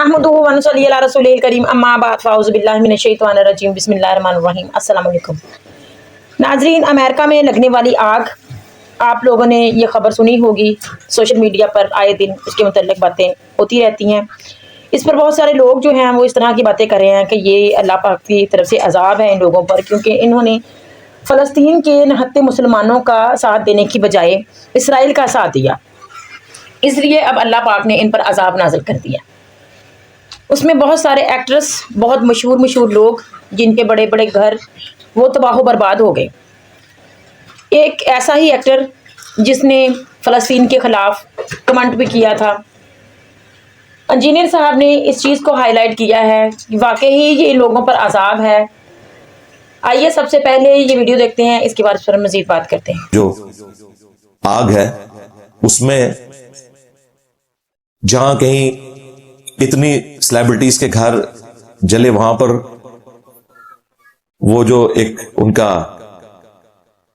नहमदुहु व नसल्ली अला रसूलिल करीम अम्मा बाद फ़ाउज़ु बिल्लाहि मिनश शैतानिर रजीम बिस्मिल्लाहिर रहमानिर रहीम। अस्सलामु अलैकुम नाज़रीन, अमेरिका में लगने वाली आग, आप लोगों ने ये ख़बर सुनी होगी। सोशल मीडिया पर आए दिन इसके मुतल्लिक़ बातें होती रहती हैं। इस पर बहुत सारे लोग जो हैं वो इस तरह की बातें कर रहे हैं कि ये अल्लाह पाक की तरफ से अज़ाब है इन लोगों पर, क्योंकि इन्होंने फ़लस्तीन के नहत्ते मुसलमानों का साथ देने की बजाय इसराइल का साथ दिया, इसलिए अब अल्लाह पाक ने इन पर अज़ाब नाज़िल कर दिया। उसमें बहुत सारे एक्ट्रेस, बहुत मशहूर लोग जिनके बड़े बड़े घर वो तबाह बर्बाद हो गए। एक ऐसा ही एक्टर जिसने फ़लस्तीन के ख़िलाफ़ कमेंट भी किया था, इंजीनियर साहब ने इस चीज़ को हाईलाइट किया है कि वाकई ही ये लोगों पर अज़ाब है। आइए सबसे पहले ये वीडियो देखते हैं, इसके बाद पर मज़ीद बात करते हैं। जो आग है उसमें जहां कहीं इतनी सेलिब्रिटीज के घर जले, वहां पर वो जो एक उनका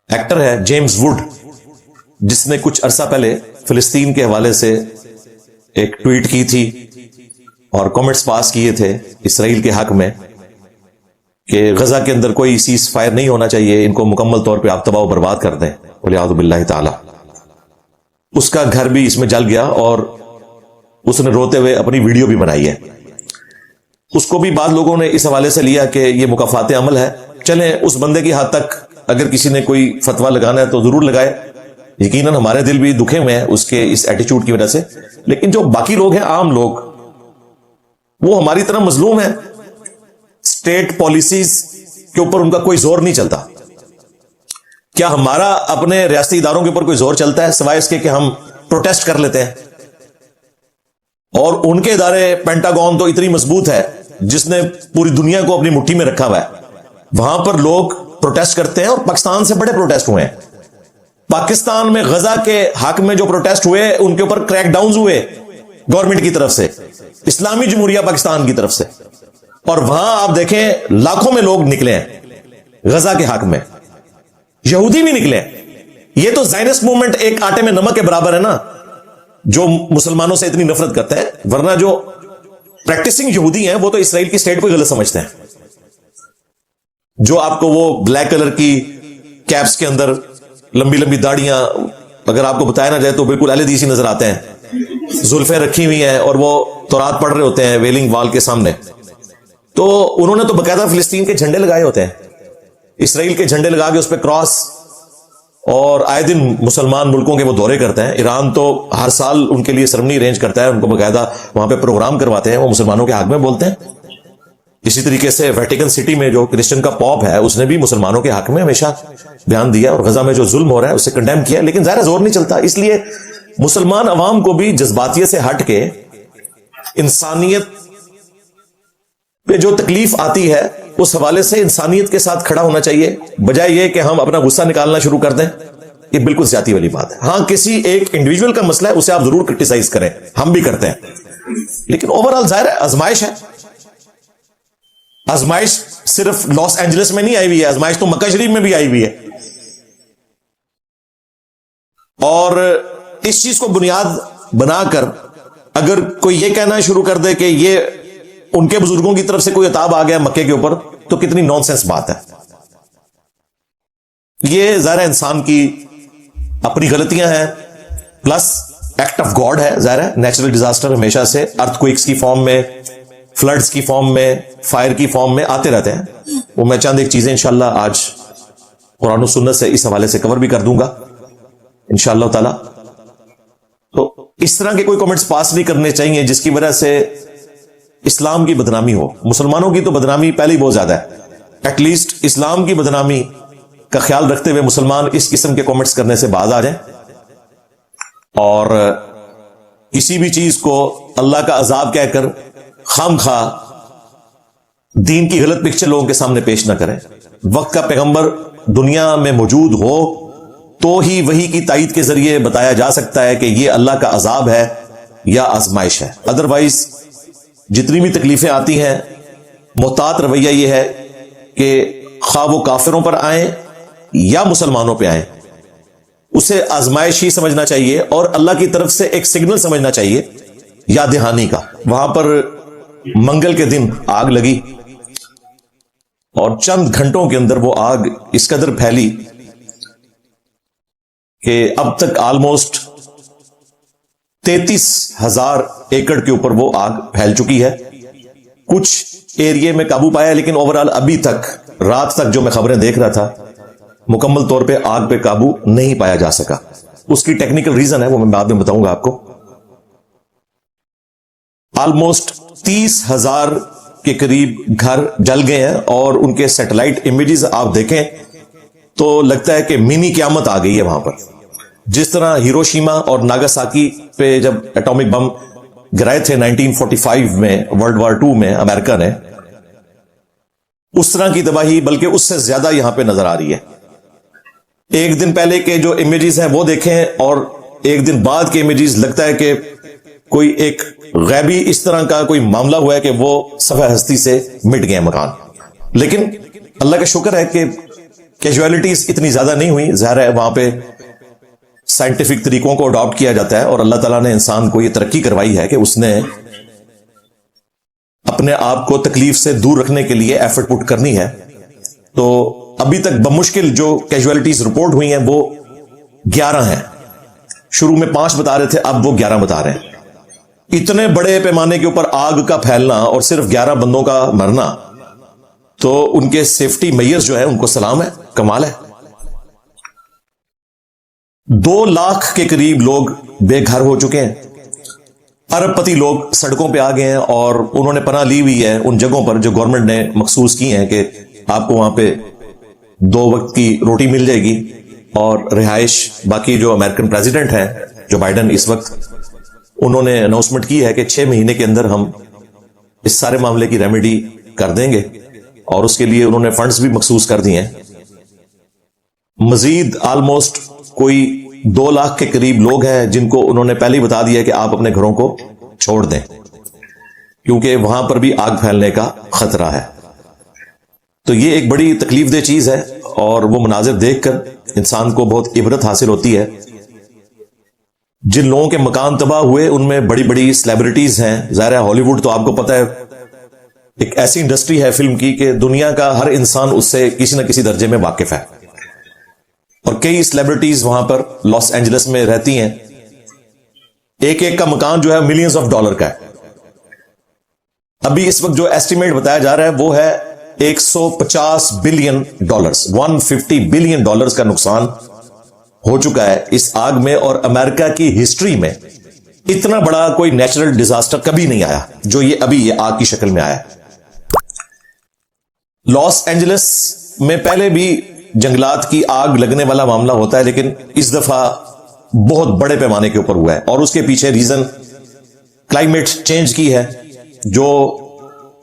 एक्टर है जेम्स वुड, जिसने कुछ अरसा पहले फिलिस्तीन के हवाले से एक ट्वीट की थी और कमेंट्स पास किए थे इसराइल के हक में कि गजा के अंदर कोई सीज फायर नहीं होना चाहिए, इनको मुकम्मल तौर पे आप तबाह बर्बाद कर दें, वलियाउज़ु बिल्लाहि ताला। उसका घर भी इसमें जल गया और उसने रोते हुए अपनी वीडियो भी बनाई है। उसको भी बाद लोगों ने इस हवाले से लिया कि यह मुकाफाते अमल है। चलें, उस बंदे की हद तक अगर किसी ने कोई फतवा लगाना है तो जरूर लगाए। यकीनन हमारे दिल भी दुखे हुए हैं उसके इस एटीट्यूड की वजह से, लेकिन जो बाकी लोग हैं, आम लोग, वो हमारी तरह मजलूम है। स्टेट पॉलिसीज के ऊपर उनका कोई जोर नहीं चलता। क्या हमारा अपने रियासती इदारों के ऊपर कोई जोर चलता है सिवाय इसके कि हम प्रोटेस्ट कर लेते हैं? और उनके इदारे पेंटागन तो इतनी मजबूत है जिसने पूरी दुनिया को अपनी मुट्ठी में रखा हुआ है। वहां पर लोग प्रोटेस्ट करते हैं और पाकिस्तान से बड़े प्रोटेस्ट हुए हैं। पाकिस्तान में गजा के हक में जो प्रोटेस्ट हुए उनके ऊपर क्रैकडाउन हुए गवर्नमेंट की तरफ से, इस्लामी जमहूरिया पाकिस्तान की तरफ से, और वहां आप देखें लाखों में लोग निकले हैं गजा के हक में, यहूदी भी निकले हैं। ये तो ज़ायनिस्ट मूवमेंट एक आटे में नमक के बराबर है ना, जो मुसलमानों से इतनी नफरत करते हैं। वरना जो प्रैक्टिसिंग यहूदी हैं वो तो इसराइल की स्टेट को गलत समझते हैं। जो आपको वो ब्लैक कलर की कैप्स के अंदर लंबी लंबी दाढ़ियां, अगर आपको बताया ना जाए तो बिल्कुल अहलेदीसी नजर आते हैं, जुल्फें रखी हुई हैं और वो तौरात पढ़ रहे होते हैं वेलिंग वॉल के सामने। तो उन्होंने तो बकायदा फिलिस्तीन के झंडे लगाए होते हैं, इसराइल के झंडे लगा के उस पर क्रॉस, और आए दिन मुसलमान मुल्कों के वो दौरे करते हैं। ईरान तो हर साल उनके लिए सेरेमनी अरेंज करता है, उनको बकायदा वहां पे प्रोग्राम करवाते हैं, वो मुसलमानों के हक में बोलते हैं। इसी तरीके से वेटिकन सिटी में जो क्रिश्चियन का पॉप है उसने भी मुसलमानों के हक में हमेशा बयान दिया और गजा में जो जुल्म हो रहा है उसे कंडेम किया, लेकिन ज़ाहिर जोर नहीं चलता। इसलिए मुसलमान अवाम को भी जज्बातियत से हट के इंसानियत पे जो तकलीफ आती है उस हवाले से इंसानियत के साथ खड़ा होना चाहिए, बजाय ये कि हम अपना गुस्सा निकालना शुरू कर दें। ये बिल्कुल ज्यादती वाली बात है। हाँ, किसी एक इंडिविजुअल का मसला है उसे आप जरूर क्रिटिसाइज करें, हम भी करते हैं, लेकिन ओवरऑल जाहिर है आजमाइश है। आजमाइश सिर्फ लॉस एंजलिस में नहीं आई हुई है, आजमाइश तो मक्का शरीफ में भी आई हुई है। और इस चीज को बुनियाद बनाकर अगर कोई ये कहना शुरू कर दे कि ये उनके बुजुर्गों की तरफ से कोई अताब आ गया मक्के के ऊपर, तो कितनी नॉनसेंस बात है। ये ज़ाहिर इंसान की अपनी गलतियां हैं, प्लस एक्ट ऑफ गॉड है। ज़ाहिर है नेचुरल डिजास्टर हमेशा से अर्थक्वेक्स की फॉर्म में, फ्लड्स की फॉर्म में, फायर की फॉर्म में आते रहते हैं। वो मैं चंद एक चीजें इंशाल्लाह आज कुरान और सुन्नत से इस हवाले से कवर भी कर दूंगा इंशाल्लाह ताला। तो इस तरह के कोई कमेंट्स पास नहीं करने चाहिए जिसकी वजह से इस्लाम की बदनामी हो। मुसलमानों की तो बदनामी पहले ही बहुत ज्यादा है, एटलीस्ट इस्लाम की बदनामी का ख्याल रखते हुए मुसलमान इस किस्म के कमेंट्स करने से बाज आ जाएं और किसी भी चीज को अल्लाह का अजाब कहकर खामखा दीन की गलत पिक्चर लोगों के सामने पेश ना करें। वक्त का पैगंबर दुनिया में मौजूद हो तो ही वही की तायीद के जरिए बताया जा सकता है कि यह अल्लाह का अजाब है या आजमाइश है। अदरवाइज जितनी भी तकलीफें आती हैं, मोहतात रवैया यह है कि खा वो काफिरों पर आए या मुसलमानों पे आए, उसे आजमाइश ही समझना चाहिए और अल्लाह की तरफ से एक सिग्नल समझना चाहिए याद दहानी का। वहां पर मंगल के दिन आग लगी और चंद घंटों के अंदर वो आग इस कदर फैली कि अब तक ऑलमोस्ट 33,000 एकड़ के ऊपर वो आग फैल चुकी है। कुछ एरिया में काबू पाया, लेकिन ओवरऑल अभी तक रात तक जो मैं खबरें देख रहा था, मुकम्मल तौर पे आग पे काबू नहीं पाया जा सका। उसकी टेक्निकल रीजन है, वो मैं बाद में बताऊंगा आपको। ऑलमोस्ट 30,000 के करीब घर जल गए हैं और उनके सैटेलाइट इमेजेस आप देखें तो लगता है कि मिनी क़यामत आ गई है वहां पर। जिस तरह हिरोशिमा और नागासाकी पे जब एटॉमिक बम गिराए थे 1945 में, वर्ल्ड वॉर 2 में अमेरिका ने, उस तरह की तबाही बल्कि उससे ज्यादा यहां पे नजर आ रही है। एक दिन पहले के जो इमेजेस हैं वो देखें और एक दिन बाद के इमेजेस, लगता है कि कोई एक गैबी इस तरह का कोई मामला हुआ है कि वो सफ़े हस्ती से मिट गए मकान। लेकिन अल्लाह का शुक्र है कि कैजुअलिटीज इतनी ज्यादा नहीं हुई। ज़ाहिर है वहां पे साइंटिफिक तरीकों को अडॉप्ट किया जाता है और अल्लाह ताला ने इंसान को ये तरक्की करवाई है कि उसने अपने आप को तकलीफ से दूर रखने के लिए एफर्ट पुट करनी है। तो अभी तक बमुश्किल जो कैजुअलिटीज रिपोर्ट हुई हैं वो 11 हैं। शुरू में 5 बता रहे थे, अब वो 11 बता रहे हैं। इतने बड़े पैमाने के ऊपर आग का फैलना और सिर्फ 11 बंदों का मरना, तो उनके सेफ्टी मेजर्स जो है उनको सलाम है, कमाल है। 2 लाख के करीब लोग बेघर हो चुके हैं। अरबपति लोग सड़कों पे आ गए हैं और उन्होंने पनाह ली हुई है उन जगहों पर जो गवर्नमेंट ने मखसूस की हैं कि आपको वहां पे 2 वक्त की रोटी मिल जाएगी और रिहाइश। बाकी जो अमेरिकन प्रेसिडेंट हैं जो बाइडन, इस वक्त उन्होंने अनाउंसमेंट की है कि 6 महीने के अंदर हम इस सारे मामले की रेमेडी कर देंगे और उसके लिए उन्होंने फंड्स भी मखसूस कर दिए हैं। मजीद ऑलमोस्ट कोई 2 लाख के करीब लोग हैं जिनको उन्होंने पहले ही बता दिया कि आप अपने घरों को छोड़ दें, क्योंकि वहां पर भी आग फैलने का खतरा है। तो ये एक बड़ी तकलीफ दह चीज है और वो मनाजिर देखकर इंसान को बहुत इबरत हासिल होती है। जिन लोगों के मकान तबाह हुए उनमें बड़ी बड़ी सेलिब्रिटीज हैं। ज़ाहिर है हॉलीवुड तो आपको पता है एक ऐसी इंडस्ट्री है फिल्म की कि दुनिया का हर इंसान उससे किसी न किसी दर्जे में वाकिफ है और कई सेलिब्रिटीज वहां पर लॉस एंजलिस में रहती हैं। एक एक का मकान जो है मिलियंस ऑफ डॉलर का है। अभी इस वक्त जो एस्टिमेट बताया जा रहा है वो है 150 बिलियन डॉलर्स, 150 बिलियन डॉलर्स का नुकसान हो चुका है इस आग में। और अमेरिका की हिस्ट्री में इतना बड़ा कोई नेचुरल डिजास्टर कभी नहीं आया जो ये अभी ये आग की शक्ल में आया है। लॉस एंजलिस में पहले भी जंगलात की आग लगने वाला मामला होता है, लेकिन इस दफा बहुत बड़े पैमाने के ऊपर हुआ है और उसके पीछे रीजन क्लाइमेट चेंज की है। जो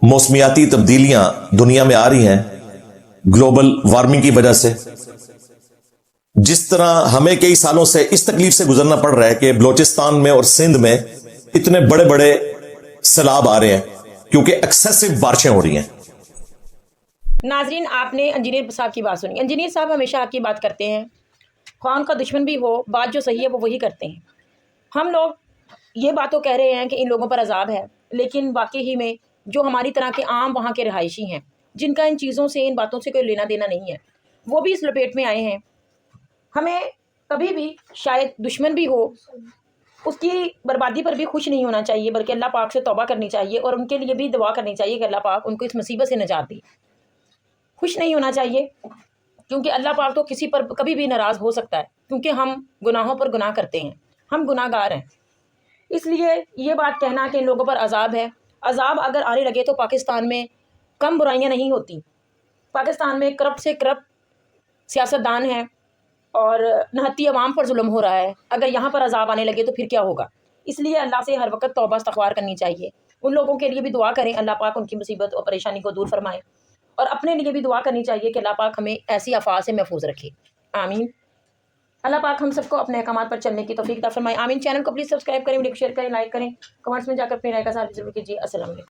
मौसमियाती तब्दीलियां दुनिया में आ रही हैं ग्लोबल वार्मिंग की वजह से। जिस तरह हमें कई सालों से इस तकलीफ से गुजरना पड़ रहा है कि बलोचिस्तान में और सिंध में इतने बड़े बड़े सैलाब आ रहे हैं क्योंकि एक्सेसिव बारिशें हो रही हैं। नाजरीन, आपने इंजीनियर साहब की बात सुनी। इंजीनियर साहब हमेशा आपकी बात करते हैं, ख्वाह उनका दुश्मन भी हो, बात जो सही है वो वही करते हैं। हम लोग ये बात तो कह रहे हैं कि इन लोगों पर अजाब है, लेकिन वाकई ही में जो हमारी तरह के आम वहाँ के रहायशी हैं जिनका इन चीज़ों से, इन बातों से कोई लेना देना नहीं है, वो भी इस लपेट में आए हैं। हमें कभी भी शायद दुश्मन भी हो उसकी बर्बादी पर भी खुश नहीं होना चाहिए, बल्कि अल्लाह पाक से तौबा करनी चाहिए और उनके लिए भी दुआ करनी चाहिए कि अल्लाह पाक उनको इस मुसीबत से निजात दे। खुश नहीं होना चाहिए क्योंकि अल्लाह पाक तो किसी पर कभी भी नाराज़ हो सकता है, क्योंकि हम गुनाहों पर गुनाह करते हैं, हम गुनाहगार हैं। इसलिए ये बात कहना कि इन लोगों पर अजाब है, अजाब अगर आने लगे तो पाकिस्तान में कम बुराइयां नहीं होती। पाकिस्तान में करप्ट से करप्ट सियासतदान हैं और नहत्ती अवाम पर जुल्म हो रहा है। अगर यहाँ पर अजाब आने लगे तो फिर क्या होगा? इसलिए अल्लाह से हर वक्त तौबा इस्तग़फ़ार करनी चाहिए। उन लोगों के लिए भी दुआ करें, अल्लाह पाक उनकी मुसीबत और परेशानी को दूर फरमाए, और अपने लिए भी दुआ करनी चाहिए कि अल्लाह पाक हमें ऐसी आफात से महफूज रखे। आमीन। अल्लाह पाक हम सबको अपने अहकामात पर चलने की तौफीक अता फरमाए। आमीन। चैनल को प्लीज़ सब्सक्राइब करें, वीडियो को शेयर करें, लाइक करें, कमेंट्स में जाकर अपनी राय का साथ जरूर कीजिए। अस्सलाम वालेकुम।